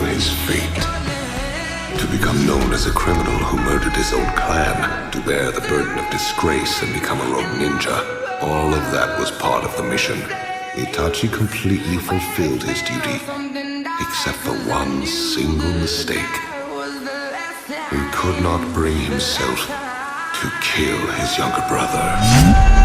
his fate. To become known as a criminal who murdered his own clan, to bear the burden of disgrace and become a rogue ninja, all of that was part of the mission. Itachi completely fulfilled his duty, except for one single mistake. He could not bring himself to kill his younger brother.